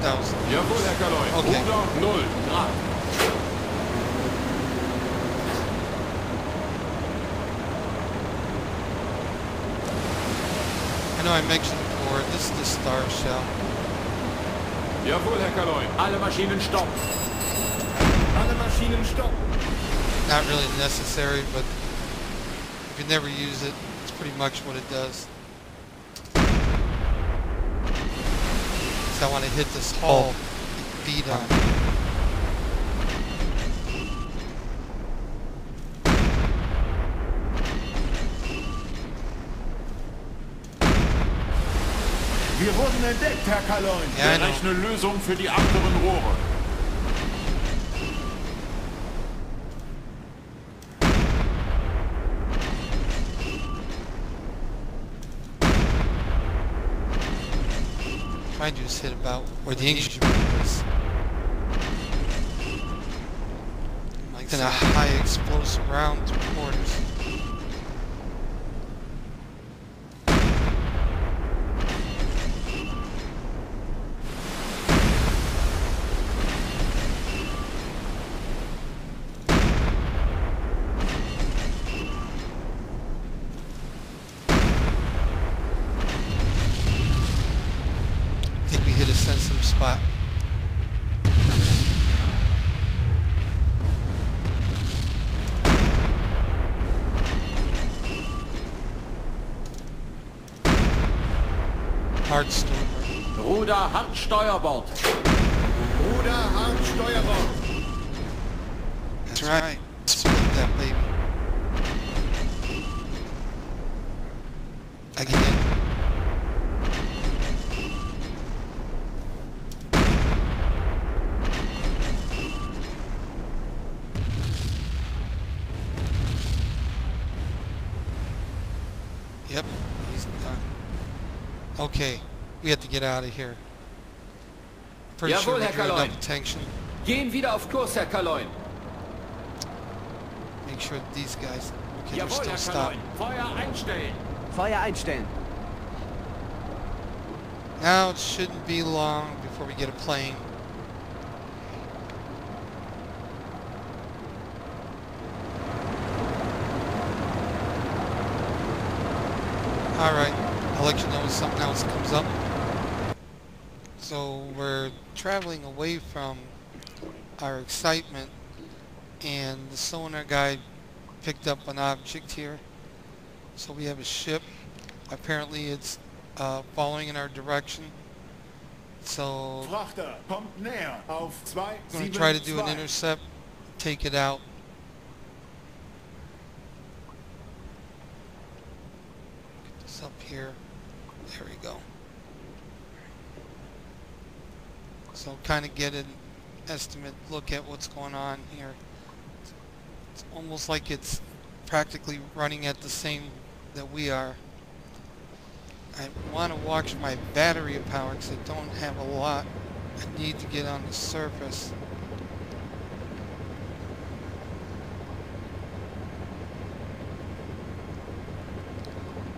1000. Jawohl, Herr Kaloy. Okay. Ruder 0 Grad. I know I mentioned before, this is the star shell. Jawohl, Herr Kaloy. Alle Maschinen stopp. Alle Maschinen stopp. Not really necessary, but if you never use it, it's pretty much what it does. So I want to hit this hull and beat on it. Wir wurden entdeckt, Herr Kaloy. Ja, Berechne Lösung für die achteren Rohre. Trying to just hit about where the engine is. Like in a high explosive round through quarters. Hit a sensitive spot. Hard steward. Ruder hart Steuerbord. Ruder hart Steuerbord. That's right. Split that baby. Again. Yep, he's done. Okay, we have to get out of here. Pretty Jawohl, sure we Herr drew Kaloy. enough attention. Gehen wieder auf Kurs, Herr Kaloy. Make sure that these guys can Jawohl, still Herr stop. Kaloy. Feuer einstellen. Feuer einstellen. Now it shouldn't be long before we get a plane. Alright, I'll let you know when something else comes up. So we're traveling away from our excitement, and the sonar guy picked up an object here. So we have a ship. Apparently it's following in our direction. So Frachter kommt näher auf I'm going to try to do an 272. intercept, take it out. Get this up here. There we go. So kind of get an estimate, look at what's going on here. It's almost like it's practically running at the same that we are. I want to watch my battery power because I don't have a lot. I need to get on the surface.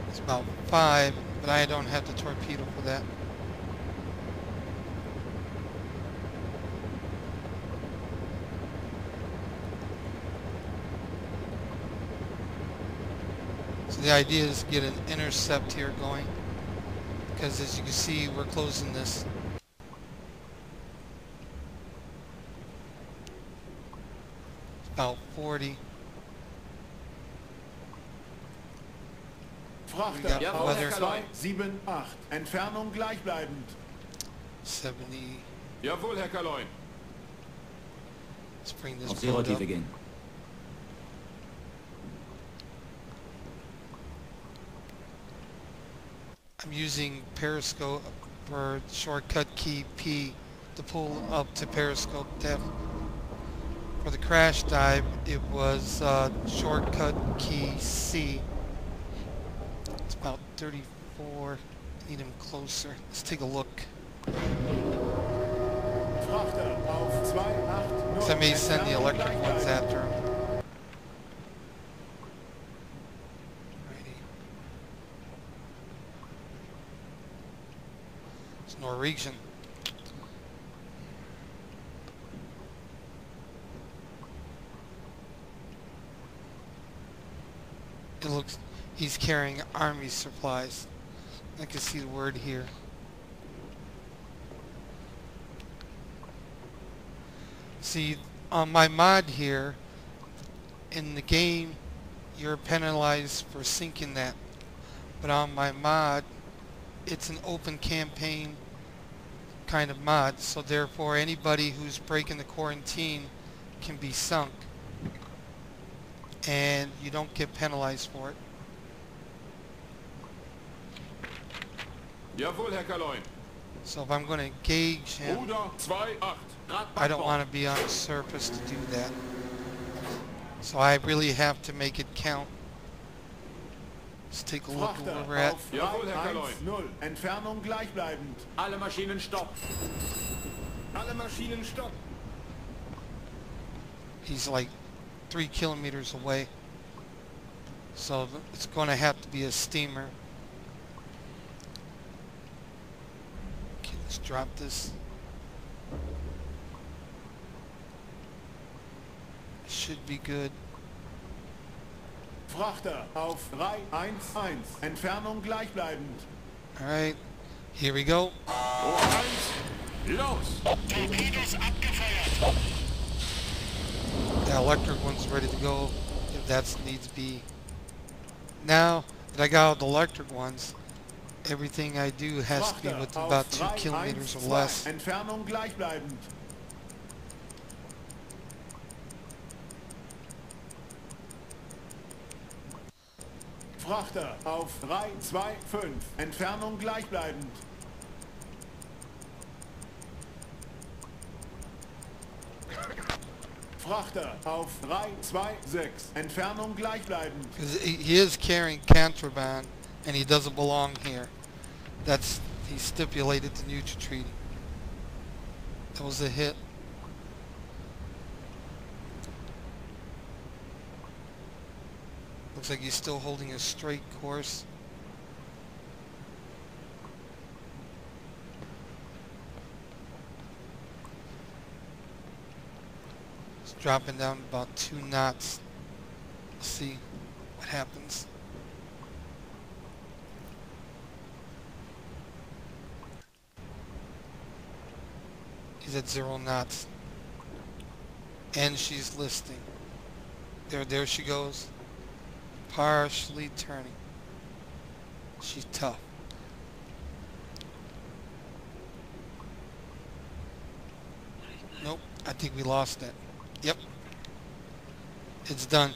It's about 5, but I don't have the torpedo for that. So the idea is to get an intercept here going, because as you can see, we're closing this. It's about 40. Frachter Ja, auf weather. 278. Entfernung gleichbleibend. 70. Jawohl, Herr Kaloy. Let's bring this Auf boat up. Zero-Tiefe gehen. I'm using periscope for shortcut key P to pull up to periscope depth. For the crash dive, it was shortcut key C. It's about 34. Need him closer. Let's take a look. Frachter auf 280. So I may send the electric ones after him. Alrighty. It's Norwegian. He's carrying army supplies. I can see the word here. See, on my mod here, in the game, you're penalized for sinking that. But on my mod, it's an open campaign kind of mod, so therefore anybody who's breaking the quarantine can be sunk. And you don't get penalized for it. Jawohl, Herr Kaloin. So if I'm going to engage him, Ruder 2-8. I don't want to be on the surface to do that. So I really have to make it count. Let's take a look at where we're at. Auf Jawohl, Herr Kaloin. 310. Entfernung gleichbleibend. Alle Maschinen stopp. Alle Maschinen stopp. He's like 3 kilometers away. So it's going to have to be a steamer. Okay, let's drop this. Should be good. Frachter auf 311. Entfernung gleichbleibend. Alright, here we go. Los! The electric one's ready to go if that needs be. Now that I got all the electric ones, everything I do has to be Frachter within auf about 2 kilometers or 312. less. Entfernung gleichbleibend. Frachter auf 325. Entfernung gleichbleibend. Frachter auf 326. Entfernung gleichbleibend. Because he is carrying contraband and he doesn't belong here. He stipulated the neutral treaty. That was a hit. Looks like he's still holding a straight course. It's dropping down about 2 knots. Let's see what happens. He's at 0 knots. And she's listing. There she goes. Partially turning. She's tough. Nope, I think we lost that. Yep. It's done.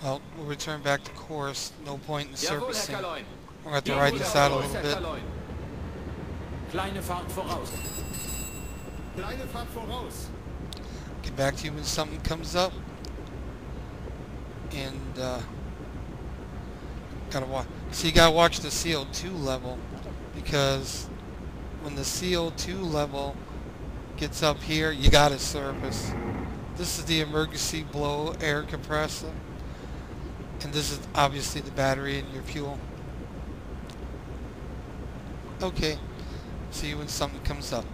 Well, we'll return back to course. No point in Jawohl, Herr surfacing. Kaloin. We're going to have to ride this out a little bit. Kleine Fahrt voraus. Kleine Fahrt voraus. Get back to you when something comes up. And gotta watch. So you gotta watch the CO2 level, because when the CO2 level gets up here, you gotta surface. This is the emergency blow air compressor, and this is obviously the battery in your fuel. Okay, see you when something comes up.